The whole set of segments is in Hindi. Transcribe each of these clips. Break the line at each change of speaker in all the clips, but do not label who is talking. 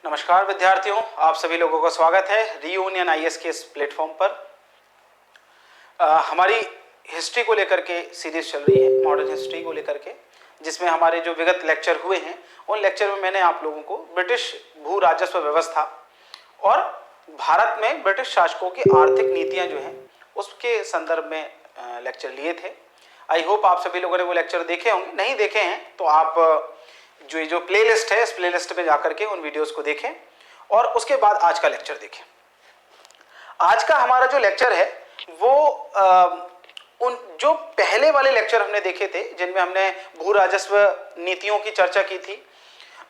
नमस्कार विद्यार्थियों, आप सभी लोगों का स्वागत है रीयूनियन आईएएस के इस प्लेटफॉर्म पर। हमारी हिस्ट्री को लेकर के सीरीज चल रही है, मॉडर्न हिस्ट्री को लेकर के, जिसमें हमारे जो विगत लेक्चर हुए हैं उन लेक्चर में मैंने आप लोगों को ब्रिटिश भू राजस्व व्यवस्था और भारत में ब्रिटिश शासकों की आर्थिक नीतियां जो हैं उसके संदर्भ में लेक्चर लिए थे। आई होप आप सभी लोगों ने वो लेक्चर देखे होंगे। नहीं देखे हैं तो आप जो प्लेलिस्ट है इस प्लेलिस्ट में जाकर के उन वीडियोस को देखें और उसके बाद आज का लेक्चर देखें। आज का हमारा जो लेक्चर है वो उन जो पहले वाले लेक्चर हमने देखे थे जिनमें हमने भू राजस्व नीतियों की चर्चा की थी,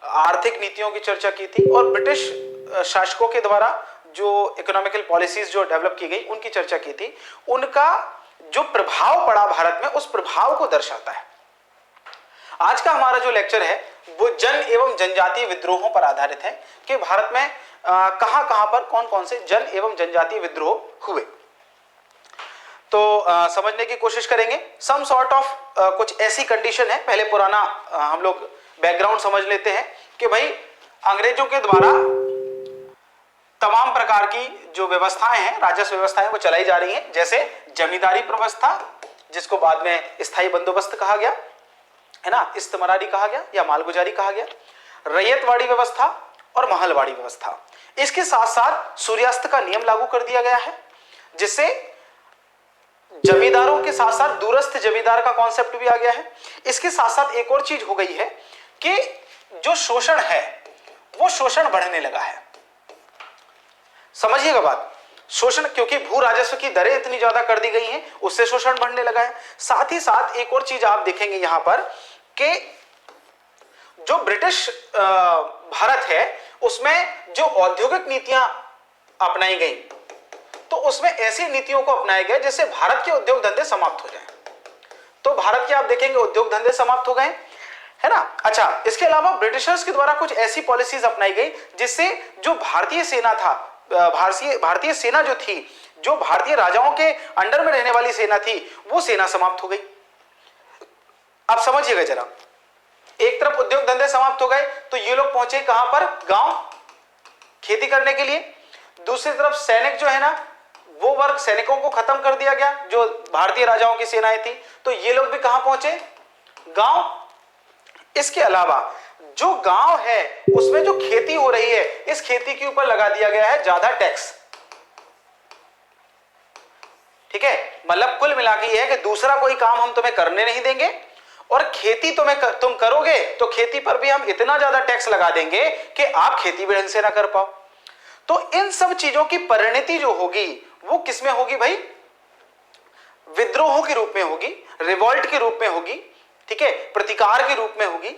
आर्थिक नीतियों की चर्चा की थी और ब्रिटिश शासकों के द्वारा जो इकोनॉमिकल पॉलिसीज जो डेवलप की गई उनकी चर्चा की थी। उनका जो प्रभाव पड़ा भारत में उस प्रभाव को दर्शाता है। आज का हमारा जो लेक्चर है वो जन एवं जनजातीय विद्रोहों पर आधारित है कि भारत में कहां पर कौन कौन से जन एवं जनजातीय विद्रोह हुए। तो समझने की कोशिश करेंगे। सम सॉर्ट ऑफ कुछ ऐसी कंडीशन है। पहले पुराना हम लोग बैकग्राउंड समझ लेते हैं कि भाई अंग्रेजों के द्वारा तमाम प्रकार की जो व्यवस्थाएं हैं, राजस्व व्यवस्थाएं, वो चलाई जा रही हैं। जैसे जमींदारी व्यवस्था, जिसको बाद में स्थायी बंदोबस्त कहा गया है ना, इस्तेमारी कहा गया या मालगुजारी कहा गया, रैयतवाड़ी व्यवस्था और महलवाड़ी व्यवस्था। इसके साथ साथ सूर्यास्त का नियम लागू कर दिया गया है, जिससे जमींदारों के साथ साथ दूरस्थ जमींदार का कॉन्सेप्ट भी आ गया है। इसके साथ साथ एक और चीज हो गई है कि जो शोषण है वो शोषण बढ़ने लगा है। समझिएगा बात, शोषण, क्योंकि भू राजस्व की दरें इतनी ज्यादा कर दी गई हैं, उससे शोषण बढ़ने लगा है। साथ ही साथ एक और चीज आप देखेंगे यहां पर कि जो ब्रिटिश भारत है उसमें जो औद्योगिक नीतियां अपनाई गई तो उसमें ऐसी नीतियों को अपनाया गया जिससे भारत के उद्योग धंधे समाप्त हो जाएं। तो भारत के आप देखेंगे उद्योग धंधे समाप्त हो गए, है ना। अच्छा, इसके अलावा ब्रिटिशर्स के द्वारा कुछ ऐसी पॉलिसीज अपनाई गई जिससे जो भारतीय सेना था, भारतीय सेना जो थी, जो भारतीय राजाओं के अंडर में रहने वाली सेना थी, वो सेना समाप्त हो गई। अब समझिएगा जरा, एक तरफ उद्योग धंधे समाप्त हो गए तो ये लोग पहुंचे कहां पर, गांव, खेती करने के लिए। दूसरी तरफ सैनिक जो है ना, वो वर्ग, सैनिकों को खत्म कर दिया गया जो भारतीय राजाओं की सेनाएं थी, तो ये लोग भी कहां पहुंचे, गांव। इसके अलावा जो गांव है उसमें जो खेती हो रही है, इस खेती के ऊपर लगा दिया गया है ज्यादा टैक्स। ठीक है, मतलब कुल मिला के ये है कि दूसरा कोई काम हम तुम्हें करने नहीं देंगे और खेती तुम करोगे तो खेती पर भी हम इतना ज्यादा टैक्स लगा देंगे कि आप खेती भी ढंग से ना कर पाओ। तो इन सब चीजों की परिणति जो होगी वो किसमें होगी भाई, विद्रोह के रूप में होगी, रिवॉल्ट के रूप में होगी, ठीक है, प्रतिकार के रूप में होगी।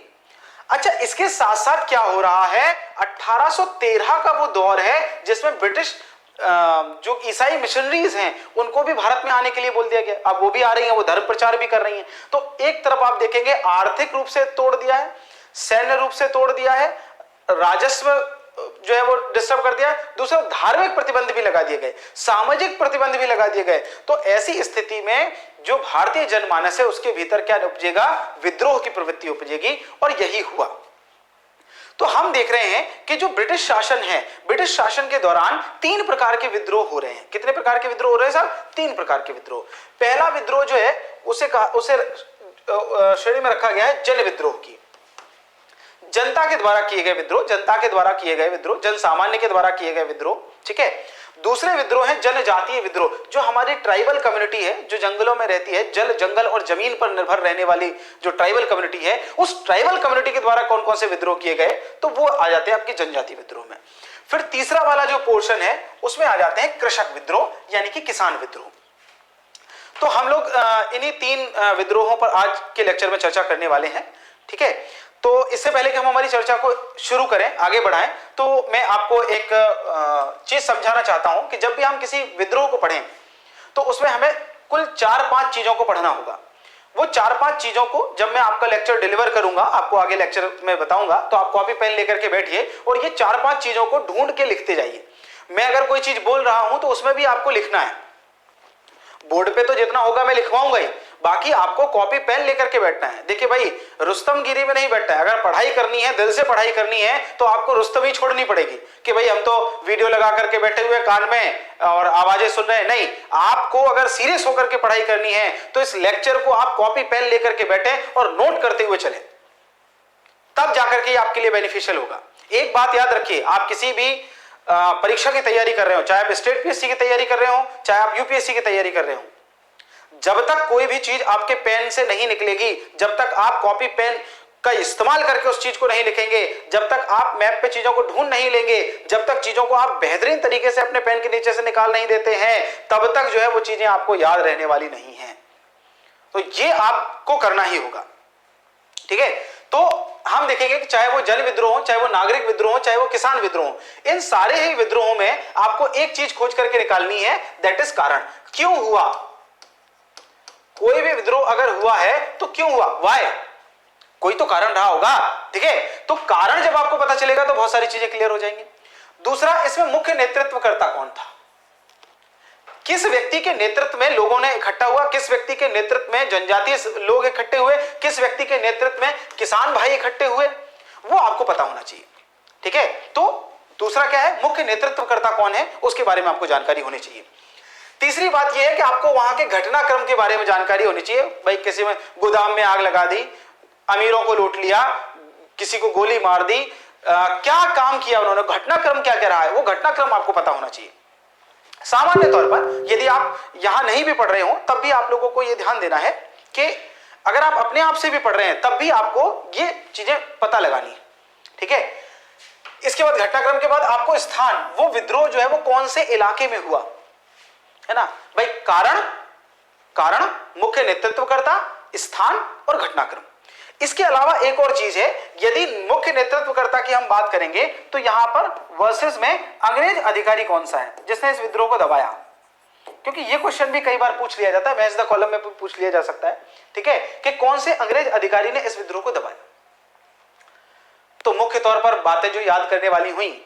अच्छा, इसके साथ साथ क्या हो रहा है, 1813 का वो दौर है जिसमें ब्रिटिश जो ईसाई मिशनरीज हैं उनको भी भारत में आने के लिए बोल दिया गया। अब वो भी आ रही हैं, वो धर्म प्रचार भी कर रही हैं। तो एक तरफ आप देखेंगे आर्थिक रूप से तोड़ दिया है, सैन्य रूप से तोड़ दिया है, राजस्व जो है वो डिस्टर्ब कर दिया, दूसरा धार्मिक प्रतिबंध भी लगा दिए गए, सामाजिक प्रतिबंध भी लगा दिए गए। तो ऐसी स्थिति में जो भारतीय जनमानस है उसके भीतर क्या उपजेगा, विद्रोह की प्रवृत्ति उपजेगी और यही हुआ। तो हम देख रहे हैं कि जो ब्रिटिश शासन है, ब्रिटिश शासन के दौरान 3 प्रकार के विद्रोह हो रहे हैं। कितने प्रकार के विद्रोह हो रहे हैं साहब, 3 प्रकार के विद्रोह। पहला विद्रोह जो है उसे श्रेणी में रखा गया है जन विद्रोह की, जनता के द्वारा किए गए विद्रोह, जनता के द्वारा किए गए विद्रोह, जन सामान्य के द्वारा किए गए विद्रोह। ठीक है, दूसरे विद्रोह है जनजातीय विद्रोह, जो हमारी ट्राइबल कम्युनिटी है, जो जंगलों में रहती है, जंगल और जमीन पर निर्भर रहने वाली जो ट्राइबल कम्युनिटी है, उस ट्राइबल कम्युनिटी के द्वारा कौन कौन से विद्रोह किए गए, तो वो आ जाते हैं आपके जनजातीय विद्रोह में। फिर तीसरा वाला जो पोर्शन है उसमें आ जाते हैं कृषक विद्रोह, यानी कि किसान विद्रोह। तो हम लोग इन्हीं 3 विद्रोहों पर आज के लेक्चर में चर्चा करने वाले हैं। ठीक है, तो इससे पहले कि हम हमारी चर्चा को शुरू करें, आगे बढ़ाएं, तो मैं आपको एक चीज समझाना चाहता हूं कि जब भी हम किसी विद्रोह को पढ़ें तो उसमें हमें कुल 4-5 चीजों को पढ़ना होगा। वो 4-5 चीजों को जब मैं आपका लेक्चर डिलीवर करूंगा, आपको आगे लेक्चर में बताऊंगा, तो आप कॉपी पेन लेकर के बैठिए और ये 4-5 चीजों को ढूंढ के लिखते जाइए। मैं अगर कोई चीज बोल रहा हूं तो उसमें भी आपको लिखना है। बोर्ड पे तो जितना होगा मैं लिखवाऊंगा ही, बाकी आपको कॉपी पेन लेकर के बैठना है। देखिए भाई, रुस्तमगिरी में नहीं बैठना है। अगर पढ़ाई करनी है, दिल से पढ़ाई करनी है, तो आपको रुस्तम ही छोड़नी पड़ेगी कि भाई हम तो वीडियो लगा करके बैठे हुए कान में और आवाजें सुन रहे हैं। नहीं, आपको अगर सीरियस होकर के पढ़ाई करनी है तो इस लेक्चर को आप कॉपी पेन लेकर के बैठे और नोट करते हुए चले, तब जाकर के आपके लिए बेनिफिशियल होगा। एक बात याद रखिए, आप किसी भी परीक्षा की तैयारी कर रहे हो, चाहे आप स्टेट पीएससी की तैयारी कर रहे हो, चाहे आप यूपीएससी की तैयारी कर रहे हो, जब तक कोई भी चीज आपके पेन से नहीं निकलेगी, जब तक आप कॉपी पेन का इस्तेमाल करके उस चीज को नहीं लिखेंगे, जब तक आप मैप पे चीजों को ढूंढ नहीं लेंगे, जब तक चीजों को आप बेहतरीन तरीके से अपने पेन के नीचे से निकाल नहीं देते हैं, तब तक जो है वो चीजें आपको याद रहने वाली नहीं है। तो ये आपको करना ही होगा, ठीक है। तो हम देखेंगे कि चाहे वो जन विद्रोह हो, चाहे वो नागरिक विद्रोह हो, चाहे वो किसान विद्रोह हो, इन सारे ही विद्रोहों में आपको एक चीज खोज करके निकालनी है, दैट इज कारण। क्यों हुआ? कोई भी विद्रोह अगर हुआ है तो क्यों हुआ, वाई, कोई तो कारण रहा होगा, ठीक है। तो कारण जब आपको पता चलेगा तो बहुत सारी चीजें क्लियर हो जाएंगी। दूसरा, इसमें मुख्य नेतृत्वकर्ता कौन था, किस व्यक्ति के नेतृत्व में लोगों ने इकट्ठा हुआ, किस व्यक्ति के नेतृत्व में जनजातीय लोग इकट्ठे हुए, किस व्यक्ति के नेतृत्व में किसान भाई इकट्ठे हुए, वो आपको पता होना चाहिए, ठीक है। तो दूसरा क्या है, मुख्य नेतृत्वकर्ता कौन है, उसके बारे में आपको जानकारी होनी चाहिए। तीसरी बात यह है कि आपको वहां के घटनाक्रम के बारे में जानकारी होनी चाहिए। भाई किसी में गोदाम में आग लगा दी, अमीरों को लूट लिया, किसी को गोली मार दी, क्या काम किया उन्होंने, घटनाक्रम क्या कह रहा है, वो घटनाक्रम आपको पता होना चाहिए। सामान्य तौर पर यदि आप यहां नहीं भी पढ़ रहे हो तब भी आप लोगों को यह ध्यान देना है कि अगर आप अपने आप से भी पढ़ रहे हैं तब भी आपको ये चीजें पता लगानी है, ठीक है। इसके बाद घटनाक्रम के बाद आपको स्थान, वो विद्रोह जो है वो कौन से इलाके में हुआ, है ना भाई। कारण, मुख्य नेतृत्वकर्ता, स्थान और घटनाक्रम। इसके अलावा एक और चीज है, यदि मुख्य नेतृत्वकर्ता की हम बात करेंगे तो यहां पर वर्सेस में अंग्रेज अधिकारी कौन सा है जिसने इस विद्रोह को दबाया, क्योंकि यह क्वेश्चन भी कई बार पूछ लिया जाता है, मैच द कॉलम में पूछ लिया जा सकता है, ठीक है, कि कौन से अंग्रेज अधिकारी ने इस विद्रोह को दबाया। तो मुख्य तौर पर बातें जो याद करने वाली हुई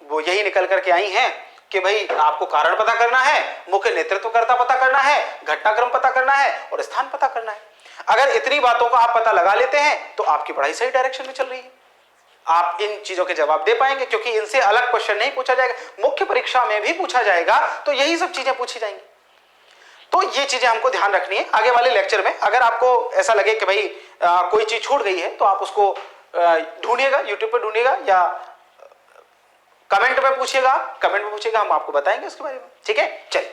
वो यही निकल करके आई हैं कि भाई आपको कारण पता करना है, मुख्य नेतृत्वकर्ता पता करना है, घटनाक्रम पता करना है और स्थान पता करना है। अगर इतनी बातों का आप पता लगा लेते हैं तो आपकी पढ़ाई सही डायरेक्शन में चल रही है, आप इन चीजों के जवाब दे पाएंगे, क्योंकि इनसे अलग क्वेश्चन नहीं पूछा जाएगा। मुख्य परीक्षा में भी पूछा जाएगा तो यही सब चीजें पूछी जाएंगी। तो ये चीजें हमको ध्यान रखनी है आगे वाले लेक्चर में। अगर आपको ऐसा लगे कि भाई कोई चीज छूट गई है तो आप उसको ढूंढिएगा, यूट्यूब पर ढूंढिएगा या कमेंट में पूछिएगा, हम आपको बताएंगे उसके बारे में, ठीक है। चलिए,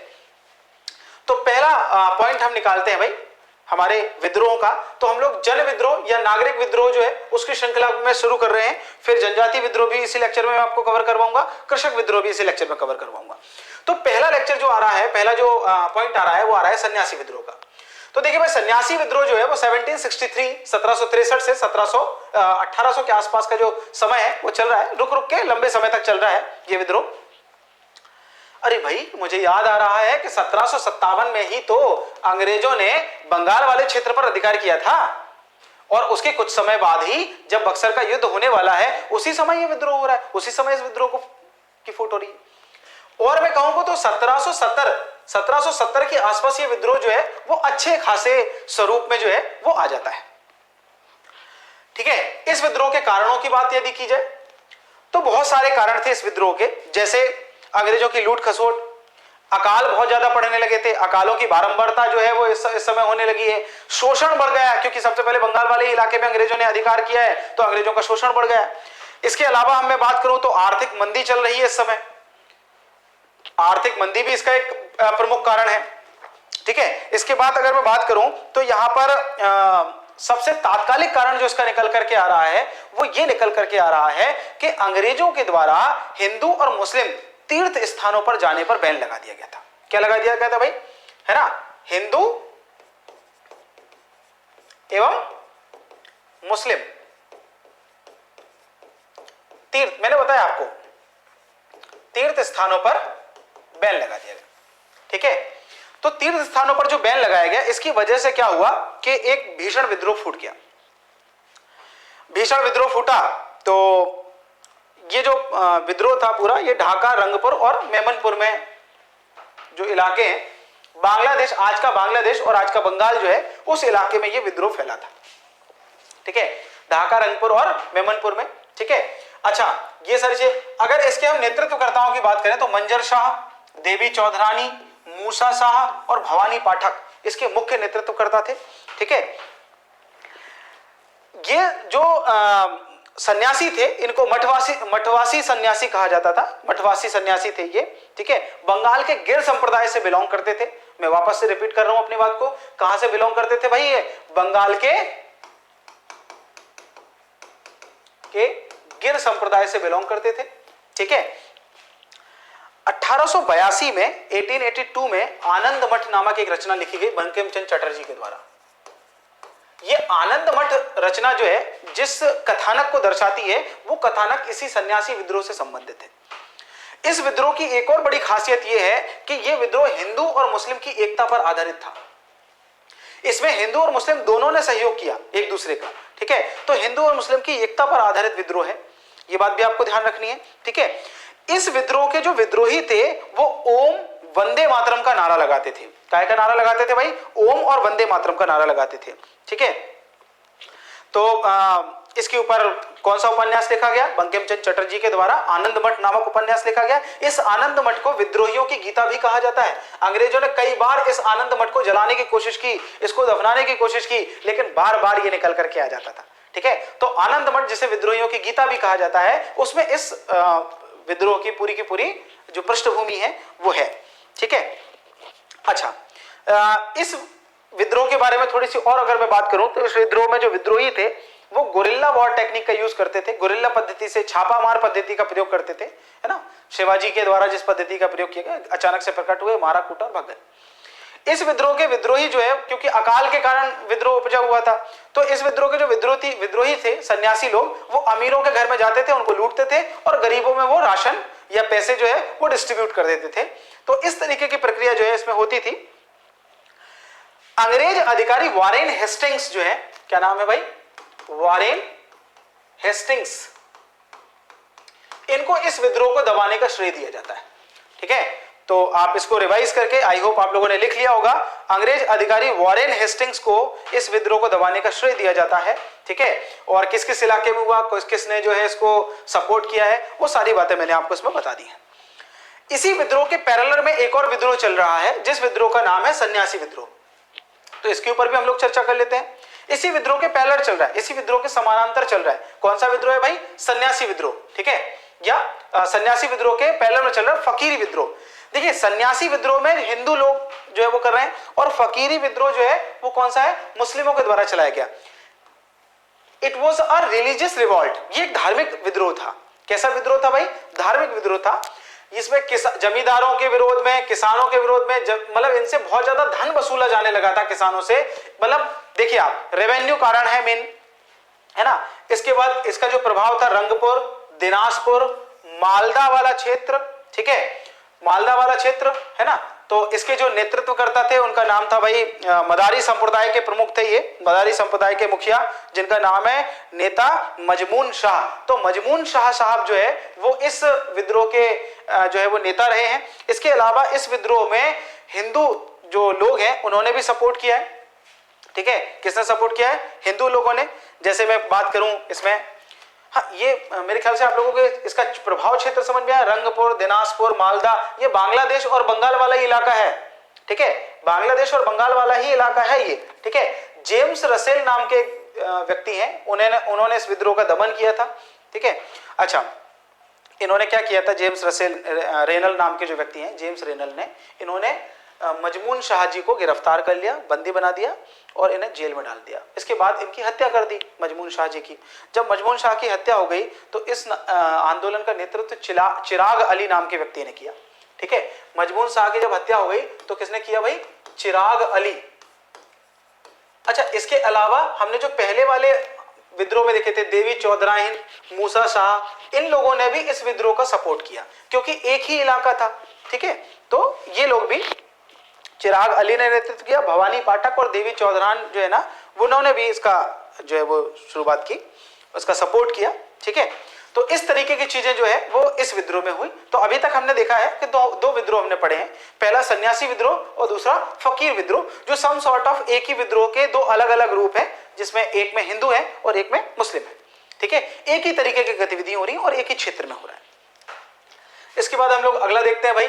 तो पहला पॉइंट हम निकालते हैं भाई हमारे विद्रोह का। तो हम लोग जन विद्रोह या नागरिक विद्रोह जो है उसकी श्रृंखला में शुरू कर रहे हैं, फिर जनजातीय विद्रोह भी इसी लेक्चर में मैं आपको कवर करवाऊंगा, कृषक विद्रोह भी इसी लेक्चर में कवर करवाऊंगा। तो पहला लेक्चर जो आ रहा है, पहला जो पॉइंट आ रहा है वो आ रहा है सन्यासी विद्रोह का। तो देखिए भाई, सन्यासी विद्रोह जो है वो 1763 से 1800 के आसपास का जो समय है वो चल रहा है, रुक रुक के लंबे समय तक चल रहा है ये विद्रोह। अरे भाई, मुझे याद आ रहा है कि 1757 में ही तो अंग्रेजों ने बंगाल वाले क्षेत्र पर अधिकार किया था, और उसके कुछ समय बाद ही जब बक्सर का युद्ध होने वाला है उसी समय ये विद्रोह हो रहा है, उसी समय इस विद्रोह की फूट हो रही है। और मैं कहूंगा तो 1770 के आसपास ये विद्रोह जो है वो अच्छे खासे स्वरूप में जो है वो आ जाता है, ठीक है। इस विद्रोह के कारणों की बात यदि की जाए तो बहुत सारे कारण थे इस विद्रोह के, जैसे अंग्रेजों की लूट खसोट, अकाल बहुत ज्यादा पड़ने लगे थे, अकालों की बारंबारता जो है वो इस समय होने लगी है, शोषण बढ़ गया क्योंकि सबसे पहले बंगाल वाले इलाके में अंग्रेजों ने अधिकार किया है तो अंग्रेजों का शोषण बढ़ गया। इसके अलावा हम मैं बात करूं तो आर्थिक मंदी चल रही है इस समय, आर्थिक मंदी भी इसका एक प्रमुख कारण है, ठीक है। इसके बाद अगर मैं बात करूं तो यहां पर सबसे तात्कालिक कारण जो इसका निकल करके आ रहा है वो ये निकल करके आ रहा है कि अंग्रेजों के द्वारा हिंदू और मुस्लिम तीर्थ स्थानों पर जाने पर बैन लगा दिया गया था। क्या लगा दिया गया था भाई, है ना, हिंदू एवं मुस्लिम तीर्थ, मैंने बताया आपको तीर्थ स्थानों पर बैन लगा दिया गया, ठीक है। तो तीर्थ स्थानों पर जो बैन लगाया गया, इसकी वजह से क्या हुआ कि एक भीषण विद्रोह फूट गया। भीषण विद्रोह फूटा तो ये जो विद्रोह था पूरा, ये ढाका, रंगपुर और मेमनपुर में जो इलाके हैं बांग्लादेश, आज का बांग्लादेश और आज का बंगाल जो है उस इलाके में ये विद्रोह फैला था। ठीक है, ढाका, रंगपुर और मेमनपुर में। ठीक है, अच्छा ये सारी चीज, अगर इसके हम नेतृत्वकर्ताओं की बात करें तो मंजर शाह, देवी चौधरानी, मूसा शाह और भवानी पाठक इसके मुख्य नेतृत्वकर्ता थे। ठीक है, ये जो सन्यासी थे इनको मठवासी सन्यासी कहा जाता था, मठवासी सन्यासी थे ये। ठीक है, बंगाल के गिर संप्रदाय से बिलोंग करते थे। मैं वापस से रिपीट कर रहा हूं अपनी बात को, कहां से बिलोंग करते थे भाई? ये बंगाल के गिर संप्रदाय से बिलोंग करते थे। ठीक है, 1882 में 1882 में आनंद मठ नामक एक रचना लिखी गई बंकिम चंद्र चटर्जी के द्वारा। ये आनंद मठ रचना जो है जिस कथानक को दर्शाती है वो कथानक इसी सन्यासी विद्रोह से संबंधित है। इस विद्रोह की एक और बड़ी खासियत यह है कि यह विद्रोह हिंदू और मुस्लिम की एकता पर आधारित था। इसमें हिंदू और मुस्लिम दोनों ने सहयोग किया एक दूसरे का। ठीक है, तो हिंदू और मुस्लिम की एकता पर आधारित विद्रोह है, ये बात भी आपको ध्यान रखनी है। ठीक है, इस विद्रोह के जो विद्रोही थे वो ओम वंदे मातरम का नारा लगाते थे। काय का नारा लगाते थे भाई? ओम और वंदे मातरम का नारा लगाते थे। ठीक है, तो इसके ऊपर कौन सा उपन्यास लिखा गया? बंकिम चंद्र चटर्जी के द्वारा आनंद मठ नामक उपन्यास लिखा गया। इस आनंद मठ को विद्रोहियों की गीता भी कहा जाता है। अंग्रेजों ने कई बार इस आनंद मठ को जलाने की कोशिश की, इसको दफनाने की कोशिश की, लेकिन बार बार ये निकल करके आ जाता था। ठीक है, तो आनंद मठ जिसे विद्रोहियों की गीता भी कहा जाता है, उसमें इस विद्रोह की पूरी जो पृष्ठभूमि है वो है। ठीक है, अच्छा इस विद्रोह के बारे में थोड़ी सी और अगर मैं बात करूं तो इस विद्रोह में जो विद्रोही थे वो गुरिल्ला वॉर टेक्निक का यूज करते थे। गुरिल्ला पद्धति से, छापामार पद्धति का प्रयोग करते थे, है ना। शिवाजी के द्वारा जिस पद्धति का प्रयोग किया गया, अचानक से प्रकट हुए, मारा कूटा और भाग गए। इस विद्रोह के विद्रोही जो है, क्योंकि अकाल के कारण विद्रोह उपजा हुआ था, तो इस विद्रोह के जो विद्रोही थे सन्यासी लोग, वो अमीरों के घर में जाते थे, उनको लूटते थे और गरीबों में वो राशन या पैसे जो है वो डिस्ट्रीब्यूट कर देते थे। तो इस तरीके की प्रक्रिया जो है इसमें होती थी। अंग्रेज अधिकारी वॉरेन हेस्टिंग्स जो है, क्या नाम है भाई? वॉरेन हेस्टिंग्स, इनको इस विद्रोह को दबाने का श्रेय दिया जाता है। ठीक है, तो आप इसको रिवाइज करके, आई होप आप लोगों ने लिख लिया होगा, अंग्रेज अधिकारी वॉरेन हेस्टिंग्स को इस विद्रोह को दबाने का श्रेय दिया जाता है। ठीक है, और किस किस इलाके में हुआ, किसने जो है इसको सपोर्ट किया है, वो सारी बातें मैंने आपको इसमें बता दी है। इसी विद्रोह के पैरेलल में एक और विद्रोह चल रहा है, जिस विद्रोह का नाम है सन्यासी विद्रोह। तो इसके ऊपर भी हम लोग चर्चा कर लेते हैं। इसी विद्रोह के पैरेलल चल रहा है, इसी विद्रोह के समानांतर चल रहा है। कौन सा विद्रोह है भाई? सन्यासी विद्रोह। ठीक है, या सन्यासी विद्रोह के पैरेलल में चल रहा है फकीरी विद्रोह। देखिए, सन्यासी विद्रोह में हिंदू लोग जो है वो कर रहे हैं, और फकीरी विद्रोह जो है वो कौन सा है? मुस्लिमों के द्वारा चलाया गया। It was a religious revolt, ये एक धार्मिक विद्रोह था। कैसा विद्रोह था भाई? धार्मिक विद्रोह था। इसमें जमींदारों के विरोध में, किसानों के विरोध में, मतलब इनसे बहुत ज्यादा धन वसूला जाने लगा था किसानों से। मतलब देखिए आप, रेवेन्यू कारण है मेन, है ना। इसके बाद इसका जो प्रभाव था रंगपुर, दिनाजपुर, मालदा वाला क्षेत्र। ठीक है, मालदा वाला क्षेत्र, है ना। तो इसके जो नेतृत्वकर्ता थे उनका नाम था भाई, मदारी संप्रदाय के प्रमुख थे ये, मदारी संप्रदाय के मुखिया, जिनका नाम है नेता मजमून शाह। तो मजमून शाह साहब जो है वो इस विद्रोह के जो है वो नेता रहे हैं। इसके अलावा इस विद्रोह में हिंदू जो लोग हैं उन्होंने भी सपोर्ट किया है। ठीक है, किसने सपोर्ट किया है? हिंदू लोगों ने। जैसे मैं बात करूं इसमें, हाँ, ये मेरे ख्याल से आप लोगों को इसका प्रभाव क्षेत्र समझ में आया। रंगपुर, दिनाजपुर, मालदा, ये बांग्लादेश और बंगाल वाला ही इलाका है। ठीक है, बांग्लादेश और बंगाल वाला ही इलाका है ये। ठीक है, जेम्स रसेल नाम के व्यक्ति हैं, उन्होंने इस विद्रोह का दमन किया था। ठीक है, अच्छा इन्होंने क्या किया था? जेम्स रसेल रेनल नाम के जो व्यक्ति हैं, जेम्स रेनल ने, इन्होंने मजमून शाह जी को गिरफ्तार कर लिया, बंदी बना दिया और इन्हें जेल में डाल दिया। इसके बाद इनकी हत्या कर दी मजमून शाह जी की। जब मजमून शाह की हत्या हो गई तो इस आंदोलन का नेतृत्व चिराग अली नाम के व्यक्ति ने किया। ठीक है, मजमून शाह की जब हत्या हो गई तो किसने किया भाई? चिराग अली। अच्छा, इसके अलावा हमने जो पहले वाले विद्रोह में देखे थे, देवी चौधराइन, मूसा शाह, इन लोगों ने भी इस विद्रोह का सपोर्ट किया क्योंकि एक ही इलाका था। ठीक है, तो ये लोग भी, चिराग अली ने नेतृत्व किया, भवानी पाठक और देवी चौधरान जो है ना, उन्होंने भी इसका जो है वो शुरुआत की, उसका सपोर्ट किया। ठीक है, तो इस तरीके की चीजें जो है वो इस विद्रोह में हुई। तो अभी तक हमने देखा है कि दो विद्रोह हमने पढ़े हैं, पहला सन्यासी विद्रोह और दूसरा फकीर विद्रोह, जो सम सॉर्ट ऑफ एक ही विद्रोह के दो अलग अलग रूप हैं, जिसमें एक में हिंदू है और एक में मुस्लिम है। ठीक है, एक ही तरीके की गतिविधियां हो रही हैं और एक ही क्षेत्र में हो रहा है। इसके बाद हम लोग अगला देखते हैं भाई।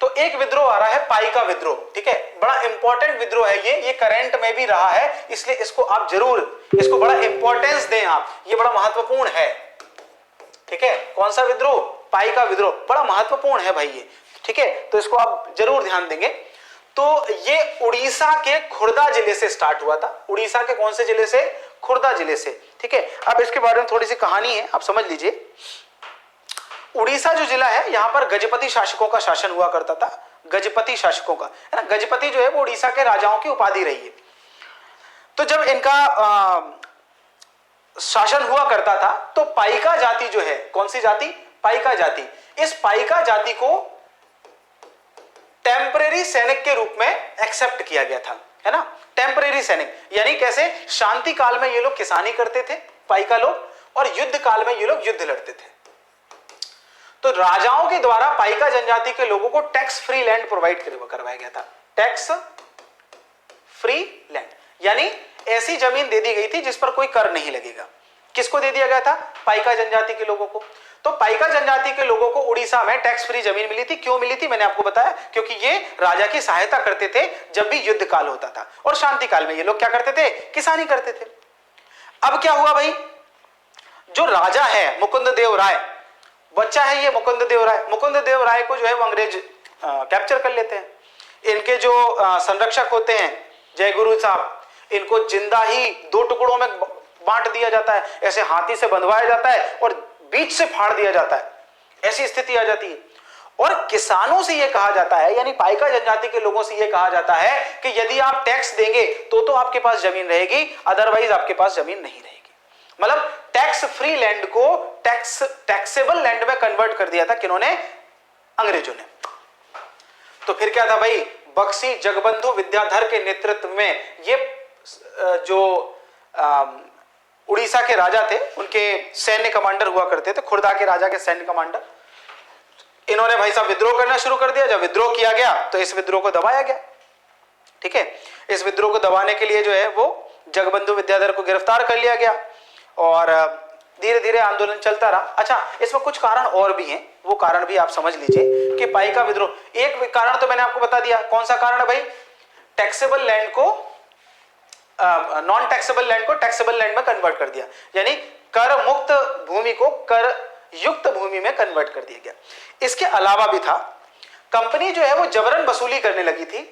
तो एक विद्रोह आ रहा है पाइका विद्रोह। ठीक है, बड़ा इंपॉर्टेंट विद्रोह है ये करंट में भी रहा है, इसलिए इसको आप जरूर इसको बड़ा इंपॉर्टेंस दें आप, ये बड़ा महत्वपूर्ण है। ठीक है, कौन सा विद्रोह? पाइका विद्रोह, बड़ा महत्वपूर्ण है भाई ये। ठीक है, तो इसको आप जरूर ध्यान देंगे। तो ये उड़ीसा के खुर्दा जिले से स्टार्ट हुआ था। उड़ीसा के कौन से जिले से? खुर्दा जिले से। ठीक है, अब इसके बारे में थोड़ी सी कहानी है, आप समझ लीजिए। उड़ीसा जो जिला है, यहां पर गजपति शासकों का शासन हुआ करता था, गजपति शासकों का, है ना। गजपति जो है वो उड़ीसा के राजाओं की उपाधि रही है। तो जब इनका शासन हुआ करता था तो पाइका जाति जो है, कौन सी जाति? पाइका जाति। इस पाइका जाति को टेम्परेरी सैनिक के रूप में एक्सेप्ट किया गया था, है ना। टेम्परेरी सैनिक यानी कैसे? शांति काल में ये लोग किसानी करते थे पाइका लोग, और युद्ध काल में ये लोग युद्ध लड़ते थे। तो राजाओं के द्वारा पाइका जनजाति के लोगों को टैक्स फ्री लैंड प्रोवाइड करवाया गया था। टैक्स फ्री लैंड यानी ऐसी जमीन दे दी गई थी जिस पर कोई कर नहीं लगेगा। किसको दे दिया गया था? पाइका जनजाति के लोगों को। तो पाइका जनजाति के लोगों को उड़ीसा में टैक्स फ्री जमीन मिली थी। क्यों मिली थी? मैंने आपको बताया, क्योंकि ये राजा की सहायता करते थे जब भी युद्ध काल होता था, और शांति काल में ये लोग क्या करते थे? किसानी करते थे। अब क्या हुआ भाई, जो राजा है मुकुंद देव राय, बच्चा है ये मुकुंद देव राय, मुकुंद देव राय को जो है वो अंग्रेज कैप्चर कर लेते हैं। इनके जो संरक्षक होते हैं जय गुरु साहब, इनको जिंदा ही दो टुकड़ों में बांट दिया जाता है, ऐसे हाथी से बंधवाया जाता है और बीच से फाड़ दिया जाता है, ऐसी स्थिति आ जाती है। और किसानों से यह कहा जाता है, यानी पाइका जनजाति के लोगों से यह कहा जाता है कि यदि आप टैक्स देंगे तो आपके पास जमीन रहेगी, अदरवाइज आपके पास जमीन नहीं रहेगी। मतलब टैक्स फ्री लैंड को टैक्सेबल लैंड में कन्वर्ट कर दिया था किन्होंने? अंग्रेजों ने। तो फिर क्या था भाई, बक्सी जगबंधु विद्याधर के नेतृत्व में ये जो उड़ीसा के राजा थे, उनके सैन्य कमांडर हुआ करते थे, खुर्दा के राजा के सैन्य कमांडर, इन्होंने भाई साहब विद्रोह करना शुरू कर दिया। जब विद्रोह किया गया तो इस विद्रोह को दबाया गया। ठीक है, इस विद्रोह को दबाने के लिए जो है वो जगबंधु विद्याधर को गिरफ्तार कर लिया गया और धीरे धीरे आंदोलन चलता रहा। अच्छा, इसमें कुछ कारण और भी हैं, वो कारण भी आप समझ लीजिए कि पाइका विद्रोह, एक कारण तो मैंने आपको बता दिया, कौन सा कारण है भाई? टैक्सेबल लैंड को नॉन टैक्सेबल लैंड को टैक्सेबल लैंड में कन्वर्ट कर दिया, यानी कर मुक्त भूमि को कर युक्त भूमि में कन्वर्ट कर दिया गया। इसके अलावा भी था, कंपनी जो है वो जबरन वसूली करने लगी थी।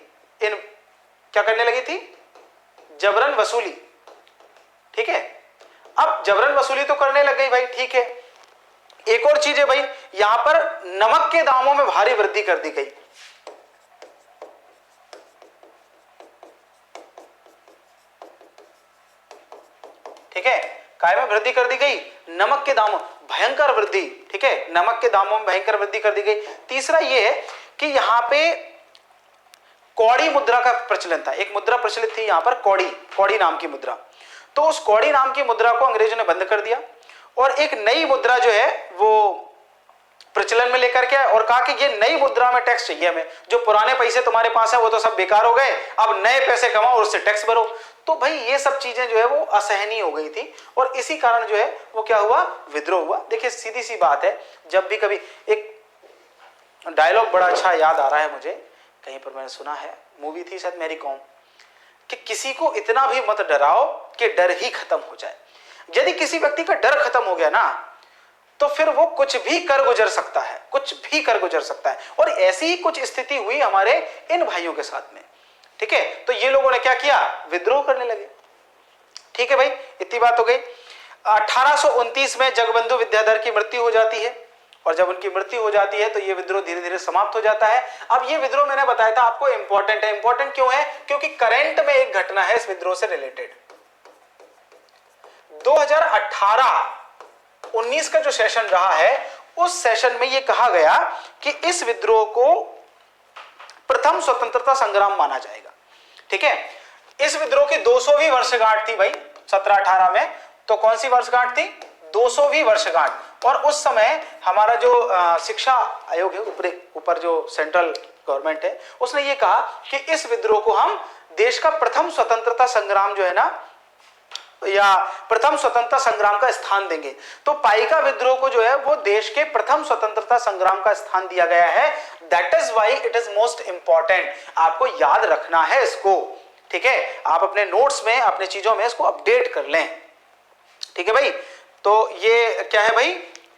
क्या करने लगी थी? जबरन वसूली। ठीक है, अब जबरन वसूली तो करने लग गई भाई, ठीक है। एक और चीज है भाई, यहां पर नमक के दामों में भारी वृद्धि कर दी गई। ठीक है, काय में वृद्धि कर दी गई? नमक के दामों, भयंकर वृद्धि। ठीक है, नमक के दामों में भयंकर वृद्धि कर दी गई। तीसरा यह है कि यहां पे कौड़ी मुद्रा का प्रचलन था। एक मुद्रा प्रचलित थी यहां पर, कौड़ी नाम की मुद्रा। तो उस कौड़ी नाम की मुद्रा को अंग्रेजों ने बंद कर दिया और एक नई मुद्रा जो है वो प्रचलन में लेकर के, और कहा कि ये नई मुद्रा में टैक्स चाहिए हमें, जो पुराने पैसे तुम्हारे पास है वो तो सब बेकार हो गए, अब नए पैसे कमाओ और उससे टैक्स भरो। तो भाई ये सब चीजें जो है वो असहनीय हो गई थी और इसी कारण जो है वो क्या हुआ? विद्रोह हुआ। देखिए सीधी सी बात है, जब भी कभी, एक डायलॉग बड़ा अच्छा याद आ रहा है मुझे, कहीं पर मैंने सुना है, मूवी थी शायद मेरी कौम, कि किसी को इतना भी मत डराओ कि डर ही खत्म हो जाए। यदि किसी व्यक्ति का डर खत्म हो गया ना तो फिर वो कुछ भी कर गुजर सकता है, कुछ भी कर गुजर सकता है। और ऐसी ही कुछ स्थिति हुई हमारे इन भाइयों के साथ में। ठीक है, तो ये लोगों ने क्या किया? विद्रोह करने लगे। ठीक है भाई, इतनी बात हो गई। 1829 में जगबंधु विद्याधर की मृत्यु हो जाती है और जब उनकी मृत्यु हो जाती है तो ये विद्रोह धीरे धीरे समाप्त हो जाता है। अब ये विद्रोह मैंने बताया था आपको इंपॉर्टेंट है। इंपॉर्टेंट क्यों है? क्योंकि करंट में एक घटना है इस विद्रोह से रिलेटेड। 2018-19 का जो सेशन रहा है उस सेशन में यह कहा गया कि इस विद्रोह को प्रथम स्वतंत्रता संग्राम माना जाएगा। ठीक है, इस विद्रोह की 200वीं वर्षगांठ थी भाई 1718 में। तो कौन सी वर्षगांठ थी? 200वीं वर्षगांठ। और उस समय हमारा जो शिक्षा आयोग है, ऊपर जो सेंट्रल गवर्नमेंट है, उसने ये कहा कि इस विद्रोह को हम देश का प्रथम स्वतंत्रता संग्राम जो है ना, या प्रथम स्वतंत्रता संग्राम का स्थान देंगे। तो पाइका विद्रोह को जो है वो देश के प्रथम स्वतंत्रता संग्राम का स्थान दिया गया है। That is why it is most important. आपको याद रखना है इसको, ठीक है। आप अपने नोट्स में, अपने चीजों में इसको अपडेट कर लें, ठीक है भाई। तो ये क्या है भाई,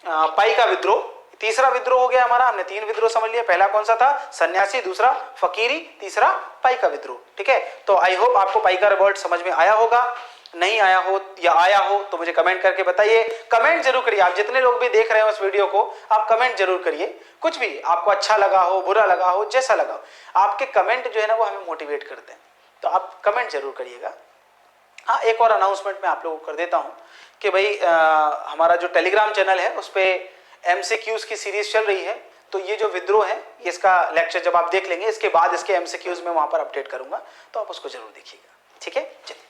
पाइका विद्रोह। तीसरा विद्रोह हो गया हमारा, हमने 3 विद्रोह समझ लिया। पहला कौन सा था, सन्यासी, दूसरा फकीरी, तीसरा पाइका विद्रोह, ठीक है। तो आई होप आपको पाइका रिवॉल्ट समझ में आया होगा। नहीं आया हो या आया हो तो मुझे कमेंट करके बताइए। कमेंट जरूर करिए, आप जितने लोग भी देख रहे हो इस वीडियो को, आप कमेंट जरूर करिए। कुछ भी आपको अच्छा लगा हो, बुरा लगा हो, जैसा लगा हो, आपके कमेंट जो है ना वो हमें मोटिवेट करते हैं, तो आप कमेंट जरूर करिएगा। हाँ, एक और अनाउंसमेंट मैं आप लोगों को कर देता हूँ कि भाई हमारा जो टेलीग्राम चैनल है उस पर MCQs की सीरीज चल रही है। तो ये जो विद्रोह है, इसका लेक्चर जब आप देख लेंगे, इसके बाद इसके MCQs में वहां पर अपडेट करूंगा, तो आप उसको जरूर देखिएगा, ठीक है। चलिए,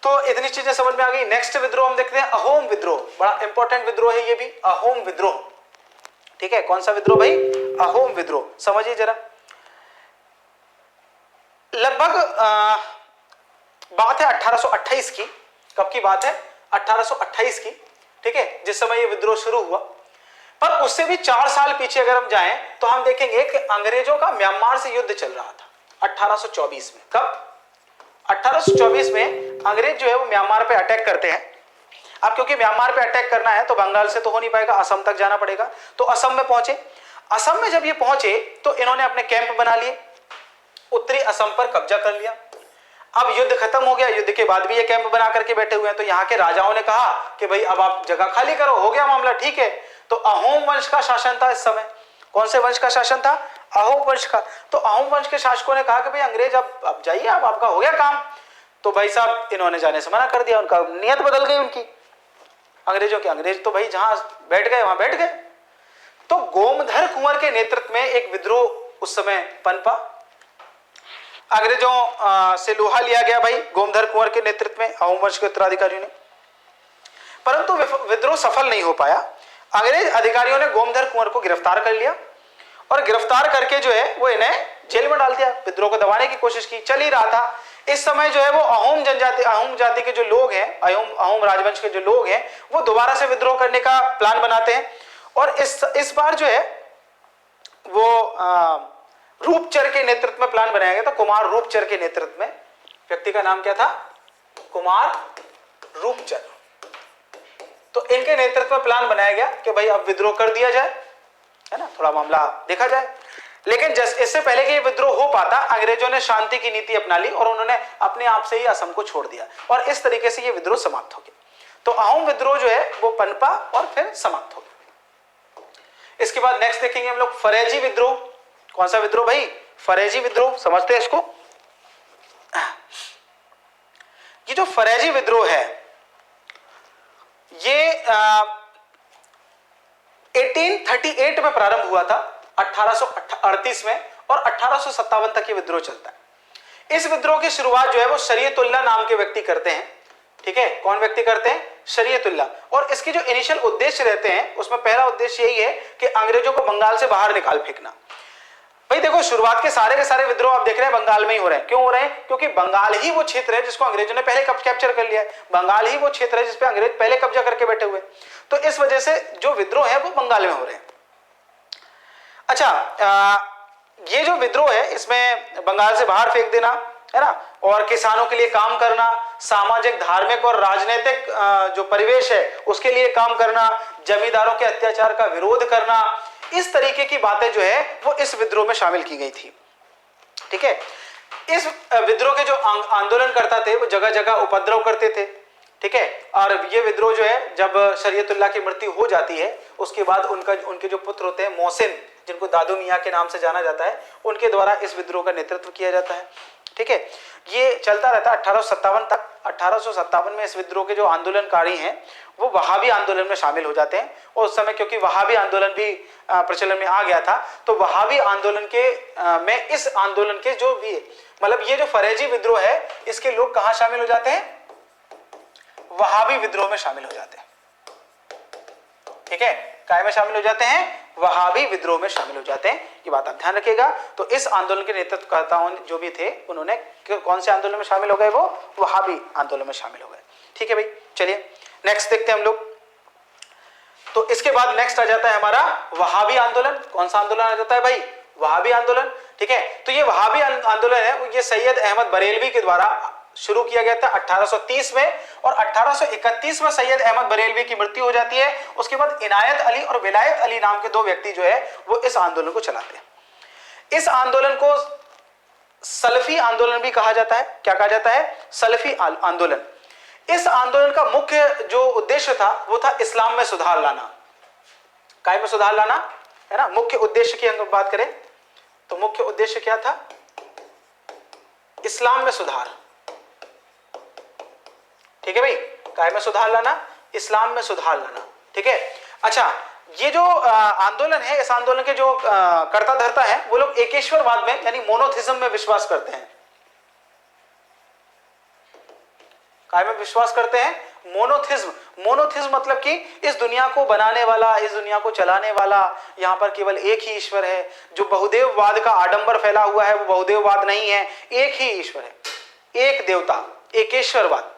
तो इतनी चीजें समझ में आ गई। नेक्स्ट विद्रोह हम देखते हैं, अहोम विद्रोह। बड़ा इंपॉर्टेंट विद्रोह है ये भी, अहोम विद्रोह, ठीक है। कौन सा विद्रोह भाई, अहोम विद्रोह। समझिए जरा, लगभग बात है 1828 की। कब की बात है, 1828 की, ठीक है, जिस समय ये विद्रोह शुरू हुआ। पर उससे भी 4 साल पीछे अगर हम जाएं तो हम देखेंगे कि अंग्रेजों का म्यांमार से युद्ध चल रहा था 1824 में। कब, 1824 में अंग्रेज जो है वो म्यांमार पे अटैक करते हैं। अब क्योंकि म्यांमार पे अटैक करना है तो बंगाल से तो हो नहीं पाएगा, असम तक जाना पड़ेगा। तो असम में पहुंचे। असम में जब ये पहुंचे तो इन्होंने अपने कैंप बना लिए, उत्तरी असम पर कब्जा कर लिया। अब युद्ध खत्म हो गया, युद्ध के बाद भी ये कैंप बना करके बैठे हुए हैं। तो यहाँ के राजाओं ने कहा कि भाई अब आप जगह खाली करो, हो गया मामला, ठीक है। तो अहोम वंश का शासन था इस समय। कौन से वंश का शासन था, अहोम वंश का। तो अहोम वंश के शासकों ने कहा कि भाई अंग्रेज अब जाइए, अब आपका हो गया काम। तो भाई साहब इन्होंने जाने से मना कर दिया, उनका नियत बदल गई उनकी, अंग्रेजों की। अंग्रेज तो भाई जहां बैठ गए वहां बैठ गए। तो गोमधर कुंवर के नेतृत्व में एक विद्रोह उस समय पनपा। अंग्रेजों से लोहा लिया गया भाई गोमधर कुंवर के नेतृत्व में, अहोम वंश के उत्तराधिकारियों ने। परंतु विद्रोह सफल नहीं हो पाया। अंग्रेज अधिकारियों ने गोमधर कुंवर को गिरफ्तार कर लिया और गिरफ्तार करके जो है वो इन्हें जेल में डाल दिया। विद्रोह को दबाने की कोशिश की, चल ही रहा था। इस समय जो है वो अहोम जनजाति, अहोम जाति के जो लोग हैं, अहोम राजवंश के जो लोग हैं, वो दोबारा से विद्रोह करने का प्लान बनाते हैं। और इस बार जो है वो रूपचर के नेतृत्व में प्लान बनाया गया था। कुमार रूपचर के नेतृत्व में, व्यक्ति का नाम क्या था, कुमार रूपचर। तो इनके नेतृत्व में प्लान बनाया गया कि भाई अब विद्रोह कर दिया जाए, है ना, थोड़ा मामला देखा जाए। लेकिन इससे पहले कि ये विद्रोह हो पाता, अंग्रेजों ने शांति की नीति अपना ली और उन्होंने अपने आप से ही असम को छोड़ दिया और इस तरीके से ये विद्रोह समाप्त हो गया। तो अहोम विद्रोह जो है वो पनपा और फिर समाप्त हो गया। इसके बाद नेक्स्ट देखेंगे हम लोग फरेजी विद्रोह। कौन सा विद्रोह भाई, फरेजी विद्रोह। समझते हैं इसको। ये जो फरेजी विद्रोह है ये 1838 में प्रारंभ हुआ था, 1838 में, और 1857 तक ये विद्रोह चलता है। इस विद्रोह की शुरुआत जो है वो शरीयतुल्लाह नाम के व्यक्ति करते हैं, ठीक है। कौन व्यक्ति करते हैं, शरीयतुल्लाह। और इसके जो इनिशियल उद्देश्य रहते हैं उसमें पहला उद्देश्य यही है कि अंग्रेजों को बंगाल से बाहर निकाल फेंकना। भाई देखो, शुरुआत के सारे विद्रोह आप देख रहे हैं बंगाल में ही हो रहे हैं। क्यों हो रहे हैं, क्योंकि बंगाल ही वो क्षेत्र है जिसको अंग्रेजों ने पहले कैप्चर कर लिया है। बंगाल ही वो क्षेत्र है जिसपे अंग्रेज पहले कब्जा करके बैठे हुए। तो इस वजह से जो विद्रोह है वो बंगाल में हो रहे हैं। अच्छा, ये जो विद्रोह है इसमें बंगाल से बाहर फेंक देना, है ना, और किसानों के लिए काम करना, सामाजिक, धार्मिक और राजनीतिक जो परिवेश है उसके लिए काम करना, जमींदारों के अत्याचार का विरोध करना, इस तरीके की बातें जो है वो इस विद्रोह में शामिल की गई थी, ठीक है। इस विद्रोह के जो आंदोलन करता थे वो जगह जगह उपद्रव करते थे, ठीक है। और ये विद्रोह जो है जब शरीयतुल्लाह की मृत्यु हो जाती है उसके बाद उनके जो पुत्र होते हैं मोहसिन, जिनको दादू मियाँ के नाम से जाना जाता है, उनके द्वारा इस विद्रोह का नेतृत्व किया जाता है, ठीक है। ये चलता रहता है 1857 तक। 1857 में इस विद्रोह के जो आंदोलनकारी हैं वो वहाबी आंदोलन में शामिल हो जाते हैं। और उस समय क्योंकि वहाबी आंदोलन भी प्रचलन में आ गया था, तो वहाबी आंदोलन के में इस आंदोलन के जो भी मतलब ये जो फरेजी विद्रोह है इसके लोग कहाँ शामिल हो जाते हैं, वहाबी विद्रोह में शामिल हो जाते हैं, ठीक है, काय में शामिल हो जाते हैं, वहाबी विद्रोह में शामिल हो जाते हैं। ये बात आप ध्यान रखिएगा। तो इस आंदोलन के नेतृत्वकर्ताओं जो भी थे उन्होंने कौन से आंदोलन में शामिल हो गए, वो वहाबी आंदोलन में शामिल हो गए। ठीक है भाई, चलिए नेक्स्ट देखते हैं हम लोग। तो इसके बाद नेक्स्ट आ जाता है हमारा वहाबी आंदोलन। कौन सा आंदोलन आ जाता है भाई, वहाबी आंदोलन। ठीक है, तो ये वहाबी आंदोलन है, ये सैयद अहमद बरेलवी के द्वारा शुरू किया गया था 1830 में, और 1831 में सैयद अहमद बरेलवी की मृत्यु हो जाती है। उसके बाद इनायत अली और विलायत अली नाम के दो व्यक्ति जो है वो इस आंदोलन को चलाते हैं। इस आंदोलन को सलफी आंदोलन भी कहा जाता है। क्या कहा जाता है, सलफी आंदोलन। इस आंदोलन का मुख्य जो उद्देश्य था वो था इस्लाम में सुधार लाना। काय में सुधार लाना है ना, मुख्य उद्देश्य की हम बात करें तो मुख्य उद्देश्य क्या था, इस्लाम में सुधार। ठीक है भाई, काय में सुधार लाना, इस्लाम में सुधार लाना। ठीक है, अच्छा ये जो आंदोलन है, इस आंदोलन के जो कर्ता धर्ता है वो लोग एकेश्वरवाद में यानी मोनोथिज्म में विश्वास करते हैं। काय में विश्वास करते हैं, मोनोथिज्म। मोनोथिज्म मतलब कि इस दुनिया को बनाने वाला, इस दुनिया को चलाने वाला, यहां पर केवल एक ही ईश्वर है। जो बहुदेववाद का आडंबर फैला हुआ है वो बहुदेववाद नहीं है, एक ही ईश्वर है, एक देवता, एकेश्वरवाद।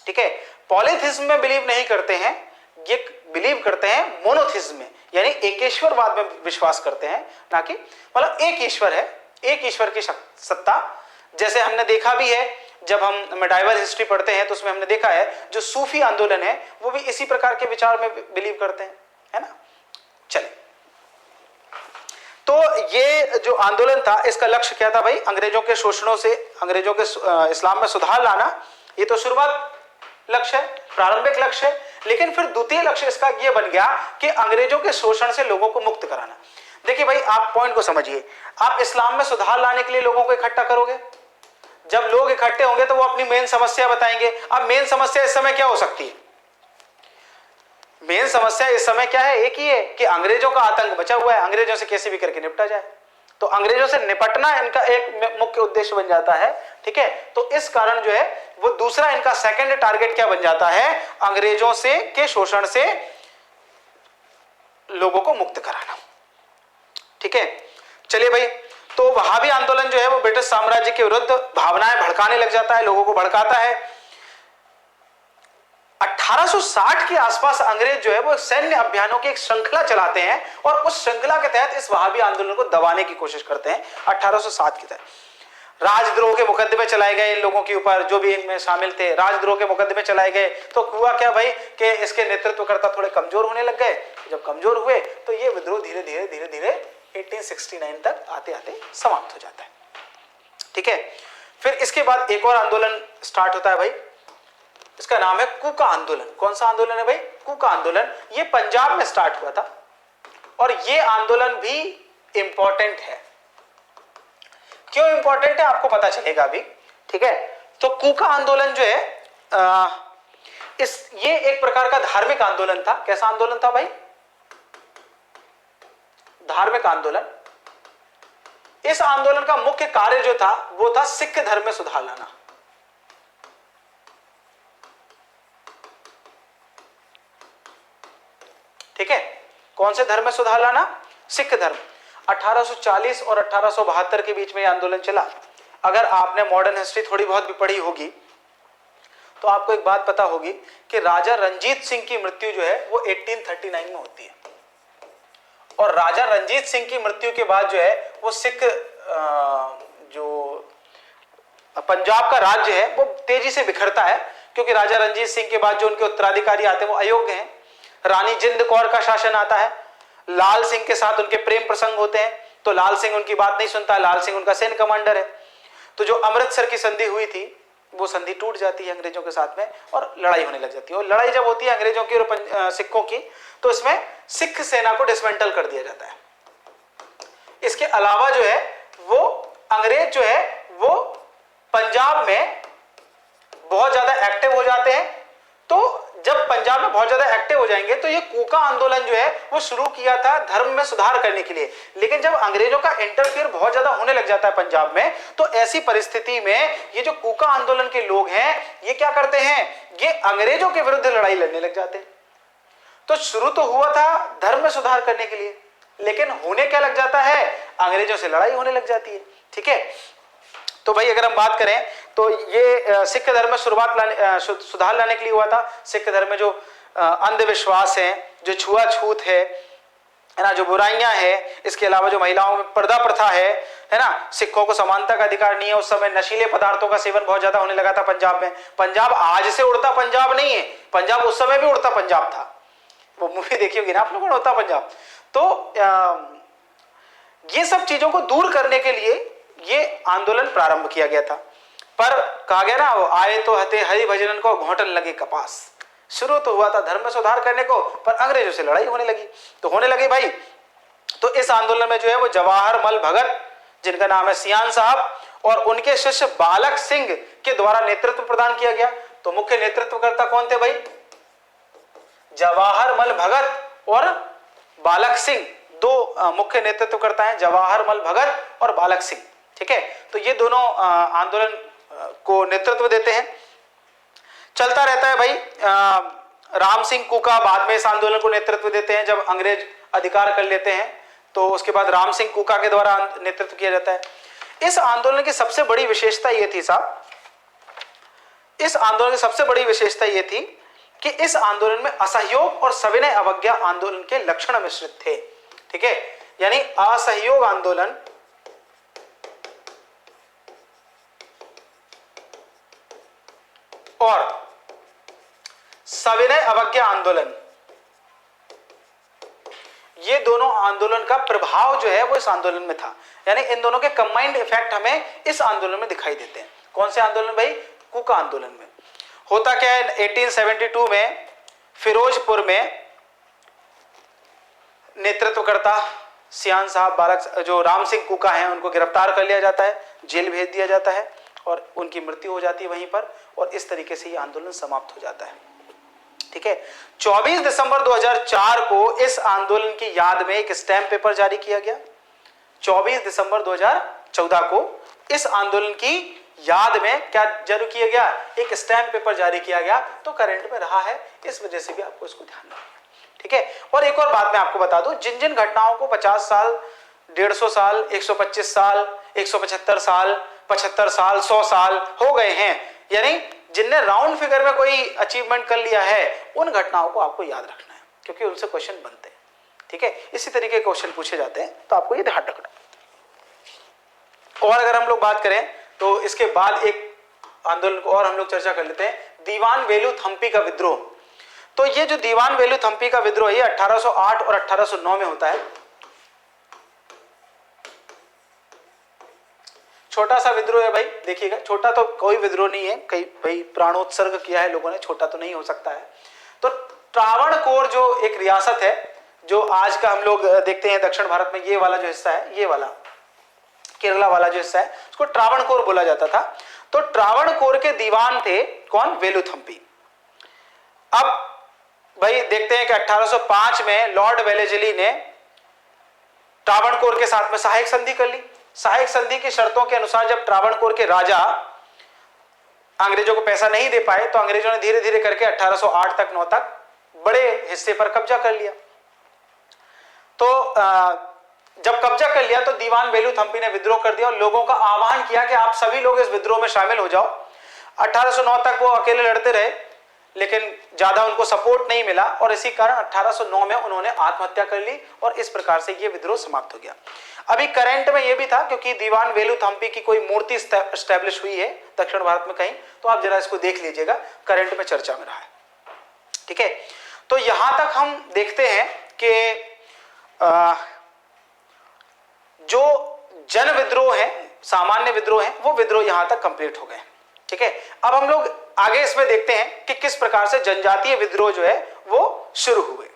ठीक है, पॉलीथिज्म में बिलीव नहीं करते हैं, ये बिलीव करते हैं मोनोथिज्म में, यानी एकेश्वरवाद में विश्वास करते हैं, ना कि मतलब एक ईश्वर है, एक ईश्वर की सत्ता। जैसे हमने देखा भी है जब हम मेडाइवल हिस्ट्री पढ़ते हैं तो उसमें हमने देखा है जो सूफी आंदोलन है वो भी इसी प्रकार के विचार में बिलीव करते हैं, है ना। चलिए, तो ये जो आंदोलन था इसका लक्ष्य क्या था भाई, अंग्रेजों के शोषणों से, अंग्रेजों के इस्लाम में सुधार लाना। ये तो शुरुआत लक्ष्य है, प्रारंभिक लक्ष्य है। लेकिन फिर द्वितीय लक्ष्य इसका यह बन गया कि अंग्रेजों के शोषण से लोगों को मुक्त कराना। देखिए भाई, आप पॉइंट को समझिए, आप इस्लाम में सुधार लाने के लिए लोगों को इकट्ठा करोगे, जब लोग इकट्ठे होंगे तो वो अपनी मेन समस्या बताएंगे। अब मेन समस्या इस समय क्या हो सकती है, मेन समस्या इस समय क्या है, एक ही है कि अंग्रेजों का आतंक बचा हुआ है, अंग्रेजों से कैसे भी करके निपटा जाए। तो अंग्रेजों से निपटना इनका एक मुख्य उद्देश्य बन जाता है। ठीक है, तो इस कारण जो है वो दूसरा इनका सेकंड टारगेट क्या बन जाता है, अंग्रेजों से के शोषण से लोगों को मुक्त कराना। ठीक है, चलिए भाई, तो वहाबी आंदोलन जो है वो ब्रिटिश साम्राज्य के विरुद्ध भावनाएं भड़काने लग जाता है, लोगों को भड़काता है। 1860 के आसपास अंग्रेज जो है वो सैन्य अभियानों की एक श्रृंखला चलाते हैं और उस श्रृंखला के तहत इस वहाबी आंदोलन को दबाने की कोशिश करते हैं। 1860 के तहत राजद्रोह के मुकदमे चलाए गए इन लोगों के ऊपर, जो भी इनमें शामिल थे राजद्रोह के मुकदमे चलाए गए। तो हुआ क्या भाई कि इसके नेतृत्वकर्ता थोड़े कमजोर होने लग गए। जब कमजोर हुए तो ये विद्रोह धीरे धीरे धीरे धीरे 1869 तक आते आते समाप्त हो जाता है। ठीक है, फिर इसके बाद एक और आंदोलन स्टार्ट होता है भाई, इसका नाम है कूका आंदोलन। कौन सा आंदोलन है भाई, कूका आंदोलन। ये पंजाब में स्टार्ट हुआ था और ये आंदोलन भी इंपॉर्टेंट है। क्यों इंपॉर्टेंट है आपको पता चलेगा अभी। ठीक है, तो कूका आंदोलन जो है ये एक प्रकार का धार्मिक आंदोलन था। कैसा आंदोलन था भाई, धार्मिक आंदोलन। इस आंदोलन का मुख्य कार्य जो था वो था सिख धर्म में सुधार लाना। ठीक है, कौन से धर्म में सुधार लाना, सिख धर्म। 1840 और 1872 के बीच में यह आंदोलन चला। अगर आपने मॉडर्न हिस्ट्री थोड़ी बहुत भी पढ़ी होगी तो आपको एक बात पता होगी कि राजा रणजीत सिंह की मृत्यु जो है वो 1839 में होती है। और राजा रणजीत सिंह की मृत्यु के बाद जो है वो सिख जो पंजाब का राज्य है वो तेजी से बिखरता है, क्योंकि राजा रणजीत सिंह के बाद जो उनके उत्तराधिकारी आते हैं वो अयोग्य हैं। रानी जिंद कौर का शासन आता है, लाल सिंह के साथ उनके प्रेम प्रसंग होते हैं, तो लाल सिंह उनकी बात नहीं सुनता। लाल सिंह उनका सैन्य कमांडर है। तो जो अमृतसर की संधि हुई थी वो संधि टूट जाती है अंग्रेजों के साथ में और लड़ाई होने लग जाती है। और लड़ाई जब होती है अंग्रेजों की और सिखों की, तो इसमें सिख सेना को डिसमेंटल कर दिया जाता है। इसके अलावा जो है वो अंग्रेज जो है वो पंजाब में बहुत ज्यादा एक्टिव हो जाते हैं। तो जब पंजाब में बहुत ज्यादा एक्टिव हो जाएंगे तो ये कूका आंदोलन जो है वो शुरू किया था धर्म में सुधार करने के लिए। लेकिन जब अंग्रेजों का इंटरफेयर बहुत ज्यादा होने लग जाता है पंजाब में, तो ऐसी परिस्थिति में ये जो कूका आंदोलन के लोग हैं ये क्या करते हैं, ये अंग्रेजों के विरुद्ध लड़ाई लड़ने लग जाते हैं। तो शुरू तो हुआ था धर्म में सुधार करने के लिए, लेकिन होने क्या लग जाता है, अंग्रेजों से लड़ाई होने लग जाती है। ठीक है, तो भाई अगर हम बात करें तो ये सिख धर्म में सुधार लाने के लिए हुआ था। सिख धर्म में जो अंधविश्वास है, जो छुआछूत है ना, जो बुराइयां है, इसके अलावा जो महिलाओं में पर्दा प्रथा है ना, सिखों को समानता का अधिकार नहीं है। उस समय नशीले पदार्थों का सेवन बहुत ज्यादा होने लगा था पंजाब में। पंजाब आज से उड़ता पंजाब नहीं है, पंजाब उस समय भी उड़ता पंजाब था। वो मूवी देखी होगी ना आप लोगों ने, उड़ता पंजाब। तो ये सब चीजों को दूर करने के लिए ये आंदोलन प्रारंभ किया गया था। पर कहा गया ना, आए तो हते हरि भजनन को घोंटन लगे कपास। शुरू तो हुआ था धर्म में सुधार करने को, पर अंग्रेजों से लड़ाई होने लगी। तो होने लगी भाई, तो इस आंदोलन में जो है वो जवाहर मल भगत, जिनका नाम है सियान साहब, और उनके शिष्य बालक सिंह के द्वारा नेतृत्व प्रदान किया गया। तो मुख्य नेतृत्वकर्ता कौन थे भाई, जवाहर मल भगत और बालक सिंह, दो मुख्य नेतृत्वकर्ता हैं, जवाहर मल भगत और बालक सिंह। ठीक है, तो ये दोनों आंदोलन को नेतृत्व देते हैं। चलता रहता है भाई। राम सिंह कुका बाद में इस आंदोलन को नेतृत्व देते हैं। जब अंग्रेज अधिकार कर लेते हैं तो उसके बाद राम सिंह कुका के द्वारा नेतृत्व किया जाता है। इस आंदोलन की सबसे बड़ी विशेषता ये थी साहब, इस आंदोलन की सबसे बड़ी विशेषता ये थी कि इस आंदोलन में असहयोग और सविनय अवज्ञा आंदोलन के लक्षण मिश्रित थे। ठीक है, यानी असहयोग आंदोलन और सविनय अवज्ञा आंदोलन, ये दोनों आंदोलन का प्रभाव जो है वो इस आंदोलन में था। यानी इन दोनों के कंबाइंड इफेक्ट हमें इस आंदोलन में दिखाई देते हैं। कौन से आंदोलन भाई, कुका आंदोलन में। होता क्या है, 1872 में फिरोजपुर में नेतृत्वकर्ता सियान साहब, बालक जो राम सिंह कुका हैं, उनको गिरफ्तार कर लिया जाता है, जेल भेज दिया जाता है और उनकी मृत्यु हो जाती है वहीं पर, और इस तरीके से ये आंदोलन समाप्त हो जाता है। ठीक है, 24 दिसंबर 2004 को इस आंदोलन की याद में एक स्टैम्प पेपर जारी किया गया। 24 दिसंबर 2014 को इस आंदोलन की याद में क्या जारी किया गया, एक स्टैम्प पेपर जारी किया गया। तो करंट में रहा है, इस वजह से भी आपको इसको ध्यान रखना है। ठीक है, और एक और बात मैं आपको बता दूं, जिन जिन घटनाओं को 50 साल, 150 साल, 125 साल, 175 साल, 75 साल, 100 साल हो गए हैं, यानी जिनने राउंड फिगर में कोई अचीवमेंट कर लिया है, उन घटनाओं को आपको याद रखना है, क्योंकि उनसे क्वेश्चन बनते हैं। ठीक है, इसी तरीके के क्वेश्चन पूछे जाते हैं, तो आपको ये ध्यान रखना। और अगर हम लोग बात करें तो इसके बाद एक आंदोलन को और हम लोग चर्चा कर लेते हैं, दीवान वेलुथ हम्पी का विद्रोह। तो ये जो दीवान वेलुथ हम्पी का विद्रोह ये 1808 और 1809 में होता है। छोटा सा विद्रोह है भाई, देखिएगा, छोटा तो कोई विद्रोह नहीं है, कई भाई प्राणोत्सर्ग किया है लोगों ने, छोटा तो नहीं हो सकता है। तो त्रावणकोर जो एक रियासत है, जो आज का हम लोग देखते हैं दक्षिण भारत में, ये वाला जो हिस्सा है, ये वाला केरला वाला जो हिस्सा है, उसको त्रावणकोर बोला जाता था। तो त्रावणकोर के दीवान थे कौन, वेलुथ हम्पी। अब भाई देखते हैं कि 1805 में लॉर्ड वेलेस्ली ने त्रावणकोर के साथ में सहायक संधि कर ली। सहायक संधि की शर्तों के अनुसार जब त्रावणकोर के राजा अंग्रेजों को पैसा नहीं दे पाए, तो अंग्रेजों ने धीरे धीरे करके 1808 तक 9 तक बड़े हिस्से पर कब्जा कर लिया। तो जब कब्जा कर लिया तो दीवान वेलुथ हम्पी ने विद्रोह कर दिया और लोगों का आह्वान किया कि आप सभी लोग इस विद्रोह में शामिल हो जाओ। 1809 तक वो अकेले लड़ते रहे, लेकिन ज्यादा उनको सपोर्ट नहीं मिला, और इसी कारण 1809 में उन्होंने आत्महत्या कर ली, और इस प्रकार से ये विद्रोह समाप्त हो गया। अभी करंट में ये भी था, क्योंकि दीवान वेलुथ हम्पी की कोई मूर्ति स्टैब्लिश हुई है दक्षिण भारत में कहीं, तो आप जरा इसको देख लीजिएगा, करंट में चर्चा में रहा है। ठीक है, तो यहां तक हम देखते हैं कि जो जन विद्रोह है, सामान्य विद्रोह है, वो विद्रोह यहां तक कंप्लीट हो गए। ठीक है, अब हम लोग आगे इसमें देखते हैं कि किस प्रकार से जनजातीय विद्रोह जो है वो शुरू हुए।